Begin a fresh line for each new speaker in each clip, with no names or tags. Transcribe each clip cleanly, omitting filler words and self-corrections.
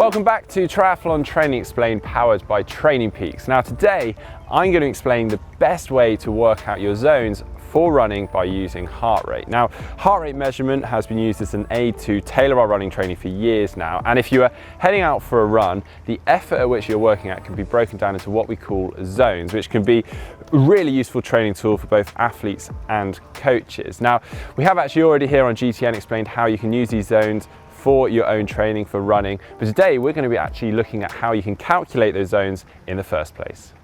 Welcome back to Triathlon Training Explained, powered by TrainingPeaks. Now today, I'm going to explain the best way to work out your zones for running by using heart rate. Now, heart rate measurement has been used as an aid to tailor our running training for years now. And if you are heading out for a run, the effort at which you're working at can be broken down into what we call zones, which can be a really useful training tool for both athletes and coaches. Now, we have actually already here on GTN explained how you can use these zones for your own training for running, but today we're going to be actually looking at how you can calculate those zones in the first place.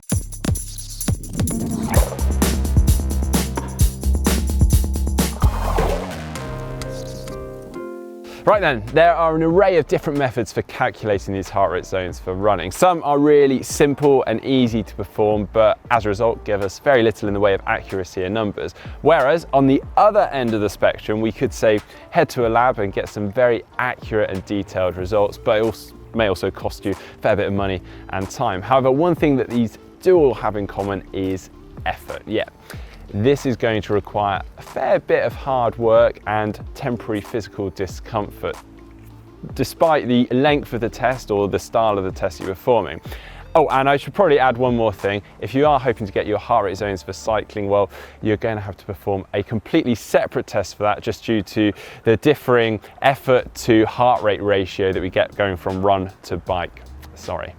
Right then, there are an array of different methods for calculating these heart rate zones for running. Some are really simple and easy to perform, but as a result give us very little in the way of accuracy and numbers. Whereas on the other end of the spectrum, we could say head to a lab and get some very accurate and detailed results, but it may also cost you a fair bit of money and time. However, one thing that these do all have in common is effort. Yeah. This is going to require a fair bit of hard work and temporary physical discomfort, despite the length of the test or the style of the test you're performing. Oh, and I should probably add one more thing. If you are hoping to get your heart rate zones for cycling, well, you're going to have to perform a completely separate test for that, just due to the differing effort to heart rate ratio that we get going from run to bike. Sorry.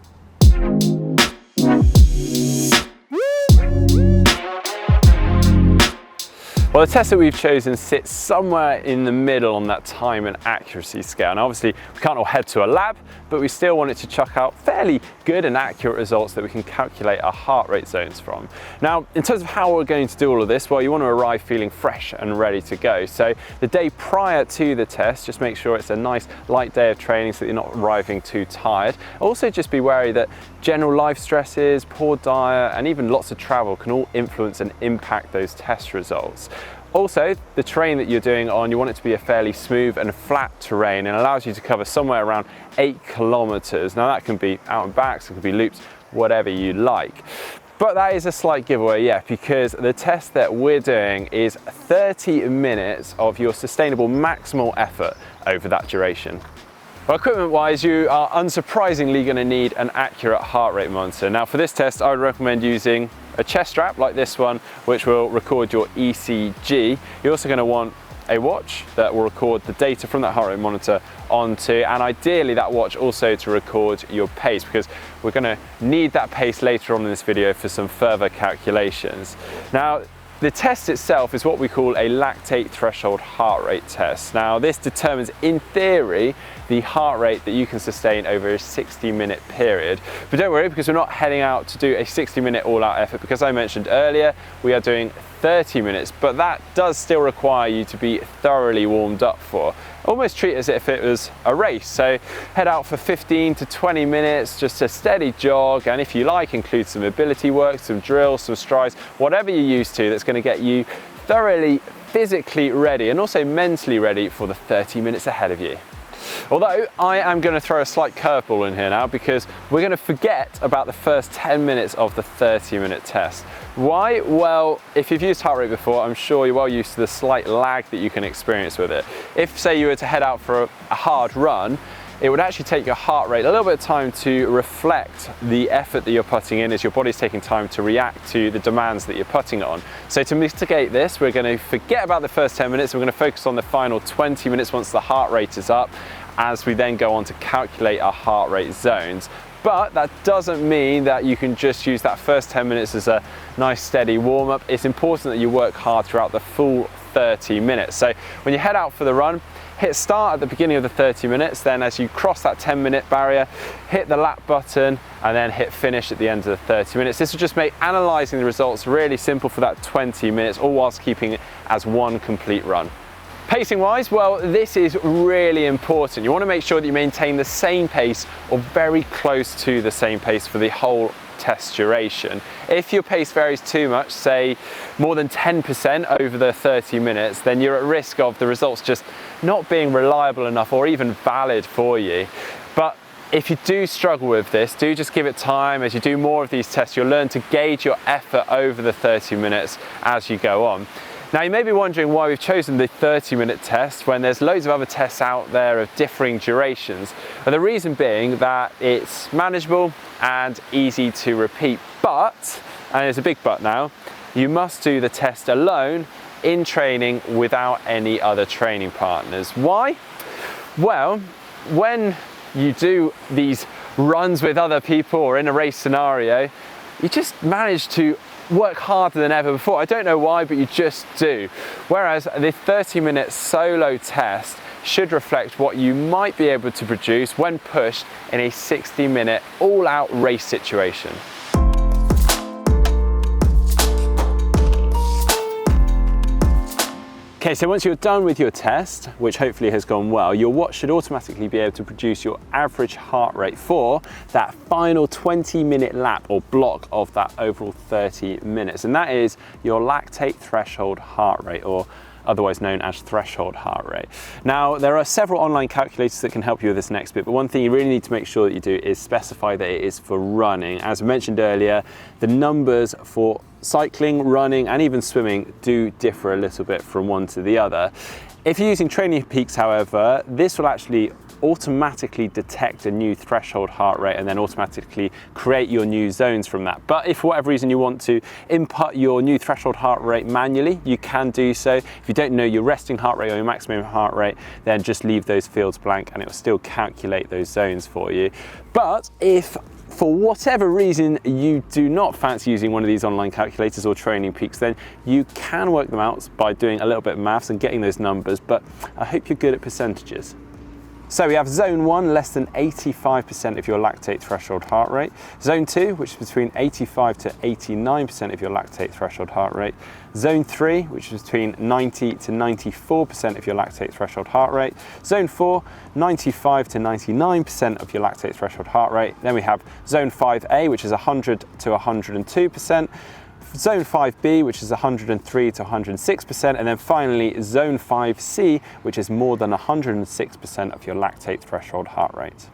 Well, the test that we've chosen sits somewhere in the middle on that time and accuracy scale. Now, obviously, we can't all head to a lab, but we still want it to chuck out fairly good and accurate results that we can calculate our heart rate zones from. Now, in terms of how we're going to do all of this, well, you want to arrive feeling fresh and ready to go. So the day prior to the test, just make sure it's a nice light day of training so that you're not arriving too tired. Also, just be wary that general life stresses, poor diet, and even lots of travel can all influence and impact those test results. Also, the terrain that you're doing on, you want it to be a fairly smooth and flat terrain, and allows you to cover somewhere around 8 kilometers. Now that can be out and backs, it can be loops, whatever you like. But that is a slight giveaway, yeah, because the test that we're doing is 30 minutes of your sustainable maximal effort over that duration. Well, equipment-wise, you are unsurprisingly going to need an accurate heart rate monitor. Now, for this test, I would recommend using a chest strap like this one, which will record your ECG. You're also going to want a watch that will record the data from that heart rate monitor onto, and ideally that watch also to record your pace, because we're going to need that pace later on in this video for some further calculations. Now, the test itself is what we call a lactate threshold heart rate test. Now, this determines, in theory, the heart rate that you can sustain over a 60-minute period. But don't worry, because we're not heading out to do a 60-minute all-out effort, because I mentioned earlier, we are doing 30 minutes, but that does still require you to be thoroughly warmed up for. Almost treat it as if it was a race. So head out for 15 to 20 minutes, just a steady jog, and if you like, include some mobility work, some drills, some strides, whatever you're used to that's going to get you thoroughly physically ready and also mentally ready for the 30 minutes ahead of you. Although I am going to throw a slight curveball in here now, because we're going to forget about the first 10 minutes of the 30-minute test. Why? Well, if you've used heart rate before, I'm sure you're well used to the slight lag that you can experience with it. If, say, you were to head out for a hard run, it would actually take your heart rate a little bit of time to reflect the effort that you're putting in, as your body's taking time to react to the demands that you're putting on. So to mitigate this, we're going to forget about the first 10 minutes, and we're going to focus on the final 20 minutes once the heart rate is up, as we then go on to calculate our heart rate zones. But that doesn't mean that you can just use that first 10 minutes as a nice steady warm-up. It's important that you work hard throughout the full 30 minutes. So when you head out for the run, hit start at the beginning of the 30 minutes, then as you cross that 10-minute barrier, hit the lap button, and then hit finish at the end of the 30 minutes. This will just make analysing the results really simple for that 20 minutes, all whilst keeping it as one complete run. Pacing wise, well, this is really important. You want to make sure that you maintain the same pace or very close to the same pace for the whole test duration. If your pace varies too much, say more than 10% over the 30 minutes, then you're at risk of the results just not being reliable enough or even valid for you. But if you do struggle with this, do just give it time. As you do more of these tests, you'll learn to gauge your effort over the 30 minutes as you go on. Now you may be wondering why we've chosen the 30-minute test when there's loads of other tests out there of differing durations. And the reason being that it's manageable and easy to repeat, but, and there's a big but now, you must do the test alone in training without any other training partners. Why? Well, when you do these runs with other people or in a race scenario, you just manage to work harder than ever before. I don't know why, but you just do. Whereas the 30-minute solo test should reflect what you might be able to produce when pushed in a 60-minute all-out race situation. Okay, so once you're done with your test, which hopefully has gone well, your watch should automatically be able to produce your average heart rate for that final 20-minute lap or block of that overall 30 minutes. And that is your lactate threshold heart rate, or otherwise known as threshold heart rate. Now, there are several online calculators that can help you with this next bit, but one thing you really need to make sure that you do is specify that it is for running. As I mentioned earlier, the numbers for cycling, running, and even swimming do differ a little bit from one to the other. If you're using TrainingPeaks, however, this will actually automatically detect a new threshold heart rate and then automatically create your new zones from that. But if for whatever reason you want to input your new threshold heart rate manually, you can do so. If you don't know your resting heart rate or your maximum heart rate, then just leave those fields blank and it will still calculate those zones for you. But if for whatever reason you do not fancy using one of these online calculators or TrainingPeaks, then you can work them out by doing a little bit of maths and getting those numbers, but I hope you're good at percentages. So we have zone 1, less than 85% of your lactate threshold heart rate. Zone 2, which is between 85 to 89% of your lactate threshold heart rate. Zone 3, which is between 90 to 94% of your lactate threshold heart rate. Zone 4, 95 to 99% of your lactate threshold heart rate. Then we have zone 5A, which is 100 to 102%. Zone 5B, which is 103 to 106%, and then finally Zone 5C, which is more than 106% of your lactate threshold heart rate.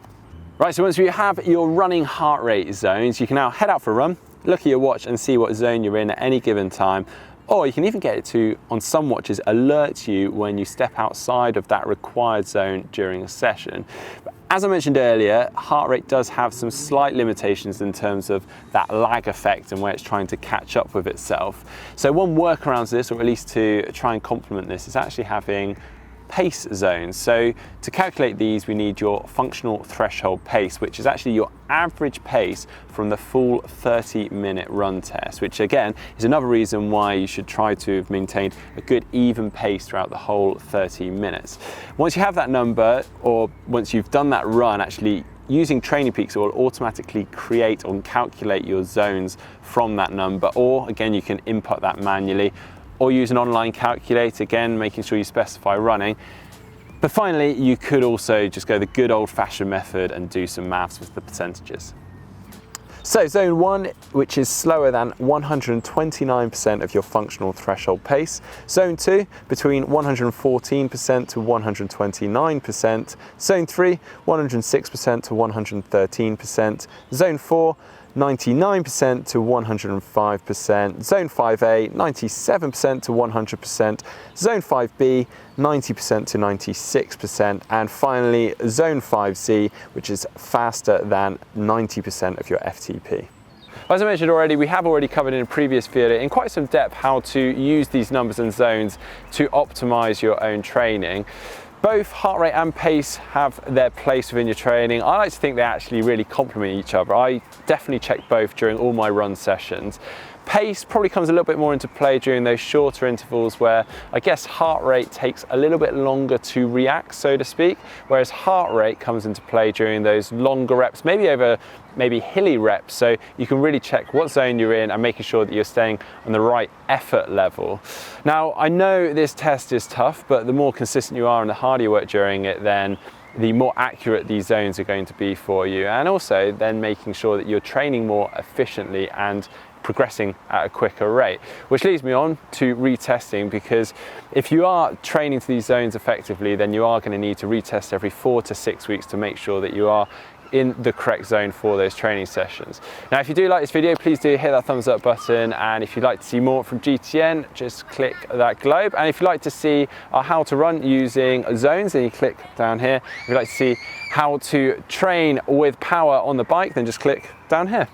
Right, so once you have your running heart rate zones, you can now head out for a run, look at your watch and see what zone you're in at any given time, or you can even get it to, on some watches, alert you when you step outside of that required zone during a session. But as I mentioned earlier, heart rate does have some slight limitations in terms of that lag effect and where it's trying to catch up with itself. So one workaround to this, or at least to try and complement this, is actually having pace zones. So to calculate these, we need your functional threshold pace, which is actually your average pace from the full 30-minute run test, which again is another reason why you should try to have maintained a good even pace throughout the whole 30 minutes. Once you have that number, or once you've done that run, actually using TrainingPeaks will automatically create or calculate your zones from that number, or again you can input that manually, or use an online calculator, again, making sure you specify running. But finally, you could also just go the good old-fashioned method and do some maths with the percentages. So zone 1, which is slower than 129% of your functional threshold pace. Zone 2, between 114% to 129%. Zone 3, 106% to 113%. Zone 4, 99% to 105%, Zone 5A 97% to 100%, Zone 5B 90% to 96%, and finally Zone 5C, which is faster than 90% of your FTP. As I mentioned already, we have already covered in a previous video in quite some depth how to use these numbers and zones to optimize your own training. Both heart rate and pace have their place within your training. I like to think they actually really complement each other. I definitely check both during all my run sessions. Pace probably comes a little bit more into play during those shorter intervals where I guess heart rate takes a little bit longer to react, so to speak, whereas heart rate comes into play during those longer reps, maybe hilly reps, so you can really check what zone you're in and making sure that you're staying on the right effort level. Now, I know this test is tough, but the more consistent you are and the harder you work during it, then the more accurate these zones are going to be for you, and also then making sure that you're training more efficiently and progressing at a quicker rate. Which leads me on to retesting, because if you are training to these zones effectively, then you are going to need to retest every 4 to 6 weeks to make sure that you are in the correct zone for those training sessions. Now, if you do like this video, please do hit that thumbs up button, and if you'd like to see more from GTN, just click that globe. And if you'd like to see how to run using zones, then you click down here. If you'd like to see how to train with power on the bike, then just click down here.